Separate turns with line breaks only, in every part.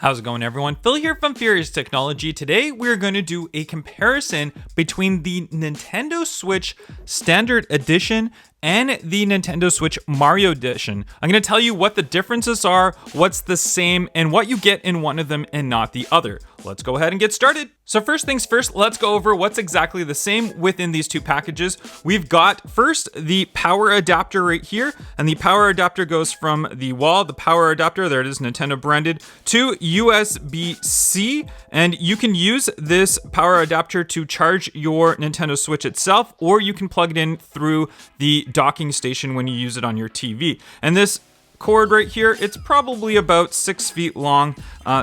How's it going, everyone? Phil here from Furious Technology. Today we're going to do a comparison between the Nintendo Switch Standard Edition and the Nintendo Switch Mario Edition. I'm going to tell you what the differences are, what's the same, and what you get in one of them and not the other. Let's go ahead and get started. So first things first, let's go over what's exactly the same within these two packages. We've got first the power adapter right here, and the power adapter goes from the wall, the power adapter, there it is, Nintendo branded, to USB-C, and you can use this power adapter to charge your Nintendo Switch itself, or you can plug it in through the docking station when you use it on your TV. And this cord right here, it's probably about 6 feet long.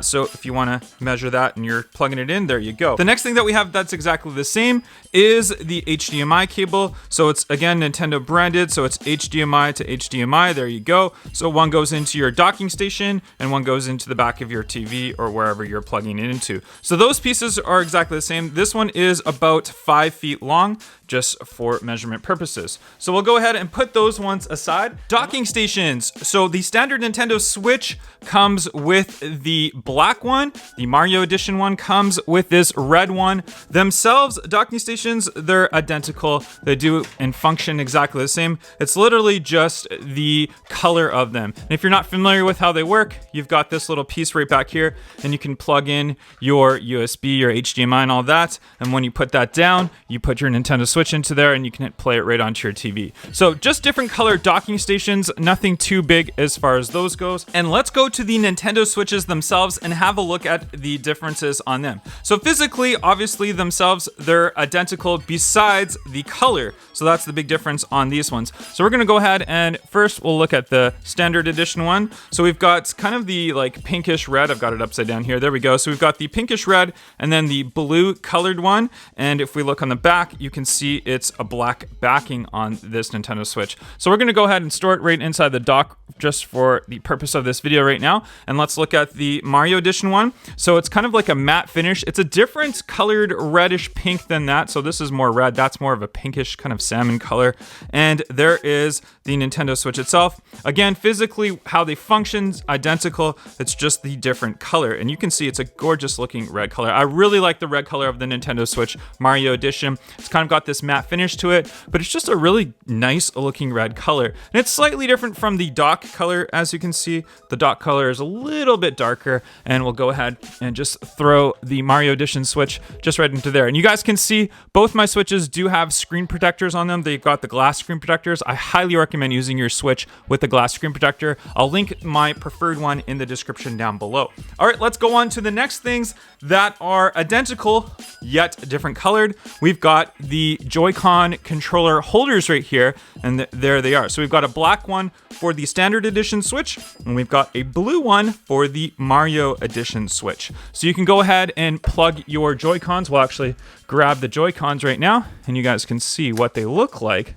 So if you want to measure that and you're plugging it in, there you go. The next thing that we have that's exactly the same is the HDMI cable. So it's again Nintendo branded, so it's HDMI to HDMI, there you go. So one goes into your docking station and one goes into the back of your TV or wherever you're plugging it into. So those pieces are exactly the same. This one is about 5 feet long, just for measurement purposes. So we'll go ahead and put those ones aside. Docking stations. So the standard Nintendo Switch comes with the black one. The Mario Edition one comes with this red one. Themselves, docking stations, they're identical. They do and function exactly the same. It's literally just the color of them. And if you're not familiar with how they work, you've got this little piece right back here, and you can plug in your USB, your HDMI and all that. And when you put that down, you put your Nintendo Switch into there and you can play it right onto your TV. So just different color docking stations, nothing too big as far as those goes. And let's go to the Nintendo Switches themselves and have a look at the differences on them. So physically, obviously themselves, they're identical besides the color. So that's the big difference on these ones. So we're gonna go ahead and first we'll look at the standard edition one. So we've got kind of the like pinkish red. I've got it upside down here. There we go. So we've got the pinkish red and then the blue colored one. And if we look on the back, you can see it's a black backing on this Nintendo Switch. So we're gonna go ahead and store it right inside the dock just for the purpose of this video right now. And let's look at the Mario Edition one. So it's kind of like a matte finish. It's a different colored reddish pink than that. So this is more red. That's more of a pinkish kind of salmon color. And there is the Nintendo Switch itself. Again, physically, how they function, identical. It's just the different color. And you can see it's a gorgeous looking red color. I really like the red color of the Nintendo Switch Mario Edition. It's kind of got this matte finish to it, but it's just a really nice looking red color. And it's slightly different from the dock color. As you can see, the dock color is a little bit darker, and we'll go ahead and just throw the Mario Edition Switch just right into there. And you guys can see both my Switches do have screen protectors on them. They've got the glass screen protectors. I highly recommend using your Switch with the glass screen protector. I'll link my preferred one in the description down below. All right, let's go on to the next things that are identical yet different colored. We've got the Joy-Con controller holders right here, and there they are. So we've got a black one for the standard edition Switch, and we've got a blue one for the Mario Edition Switch. So you can go ahead and plug your Joy-Cons. We'll actually grab the Joy-Cons right now, and you guys can see what they look like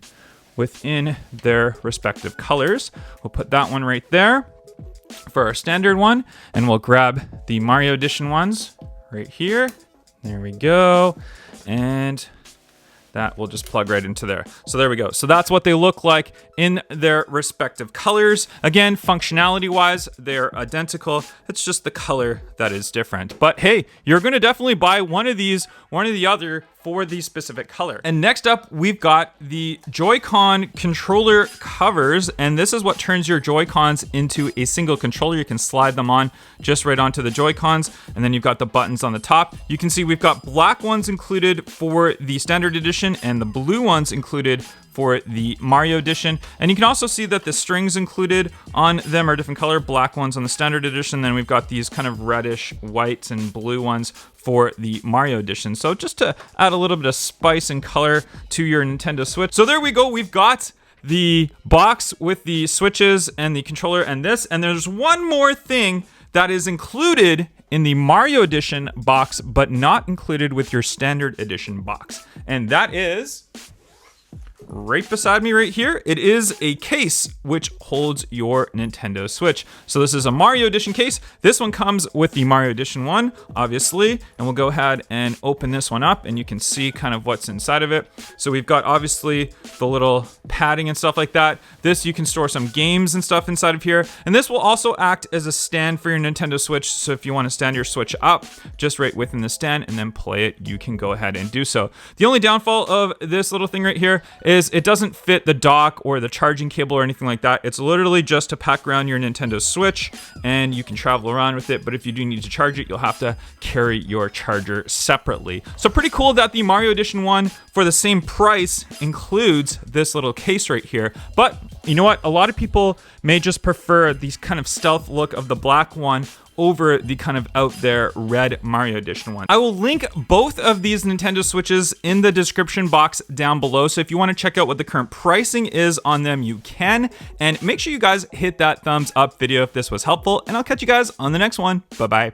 within their respective colors. We'll put that one right there for our standard one, and we'll grab the Mario Edition ones right here. There we go. And that will just plug right into there. So there we go. So that's what they look like in their respective colors. Again, functionality wise, they're identical. It's just the color that is different. But hey, you're going to definitely buy one of these, one or the other, for the specific color. And next up, we've got the Joy-Con controller covers, and this is what turns your Joy-Cons into a single controller. You can slide them on just right onto the Joy-Cons, and then you've got the buttons on the top. You can see we've got black ones included for the standard edition and the blue ones included for the Mario Edition. And you can also see that the strings included on them are different color, black ones on the standard edition. Then we've got these kind of reddish whites and blue ones for the Mario Edition. So just to add a little bit of spice and color to your Nintendo Switch. So there we go. We've got the box with the Switches and the controller and this. And there's one more thing that is included in the Mario Edition box, but not included with your standard edition box. And that is right beside me right here, it is a case which holds your Nintendo Switch. So this is a Mario Edition case. This one comes with the Mario Edition one, obviously, and we'll go ahead and open this one up and you can see kind of what's inside of it. So we've got obviously the little padding and stuff like that. This, you can store some games and stuff inside of here. And this will also act as a stand for your Nintendo Switch. So if you want to stand your Switch up just right within the stand and then play it, you can go ahead and do so. The only downfall of this little thing right here is it doesn't fit the dock or the charging cable or anything like that. It's literally just to pack around your Nintendo Switch and you can travel around with it. But if you do need to charge it, you'll have to carry your charger separately. So pretty cool that the Mario Edition one for the same price includes this little case right here. But you know what? A lot of people may just prefer these kind of stealth look of the black one over the kind of out there red Mario Edition one. I will link both of these Nintendo Switches in the description box down below. So if you want to check out what the current pricing is on them, you can. And make sure you guys hit that thumbs up video if this was helpful. And I'll catch you guys on the next one. Bye-bye.